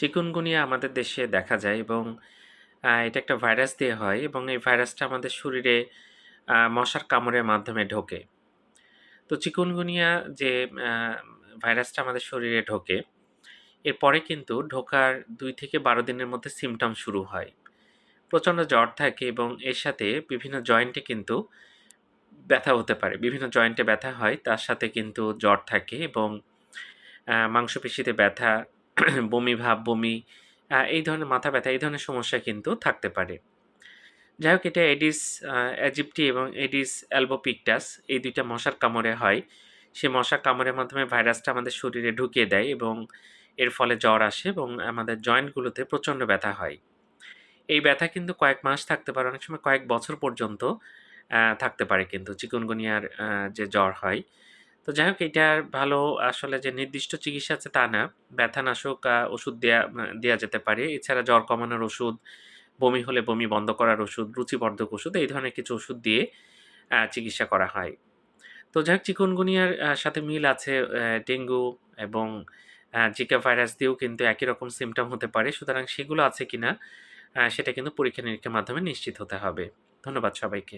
Chikungunya আমাদের দেশে দেখা যায় এবং এটা একটা ভাইরাস দিয়ে হয় এবং এই ভাইরাসটা আমাদের শরীরে মশার কামড়ের মাধ্যমে ঢোকে। তো চিকুনগুনিয়া যে আ ভাইরাসটা আমাদের শরীরে ঢোকে, এরপরে কিন্তু ঢোকার ২ থেকে ১২ দিনের মধ্যে সিম্পটম শুরু হয়। প্রচণ্ড জ্বর থাকে এবং এর সাথে বিভিন্ন জয়েন্টে কিন্তু ব্যথা হতে পারে। বিভিন্ন জয়েন্টে ব্যথা হয়, তার সাথে কিন্তু জ্বর থাকে এবং মাংসপেশিতে ব্যথা, বমি ভাব, বমি, এই ধরনের মাথা ব্যথা, এই ধরনের সমস্যা কিন্তু থাকতে পারে। যাই হোক, এটা এডিস অ্যাজিপ্টি এবং এডিস অ্যালবোপিক্টাস এই ২ টা মশার কামড়ে হয়। সেই মশার কামড়ের মাধ্যমে ভাইরাসটা আমাদের শরীরে ঢুকিয়ে দেয় এবং এর ফলে জ্বর আসে এবং আমাদের জয়েন্টগুলোতে প্রচণ্ড ব্যথা হয়। এই ব্যথা কিন্তু কয়েক মাস থাকতে পারে, অনেক সময় কয়েক বছর পর্যন্ত থাকতে পারে কিন্তু চিকুনগুনিয়ার যে জ্বর হয়। তো যাই হোক, এটার ভালো আসলে যে নির্দিষ্ট চিকিৎসা আছে তা না। ব্যথানাশক ওষুধ দেয়া যেতে পারে। এছাড়া জ্বর কমানোর ওষুধ, বমি হলে বমি বন্ধ করার ওষুধ, রুচিবর্ধক ওষুধ, এই ধরনের কিছু ওষুধ দিয়ে চিকিৎসা করা হয়। তো যাই হোক, চিকুনগুনিয়ার সাথে মিল আছে ডেঙ্গু এবং জিকা ভাইরাস দিয়েও কিন্তু একই রকম সিম্পটম হতে পারে। সুতরাং সেগুলো আছে কিনা সেটা কিন্তু পরীক্ষা-নিরীক্ষার মাধ্যমে নিশ্চিত হতে হবে। ধন্যবাদ সবাইকে।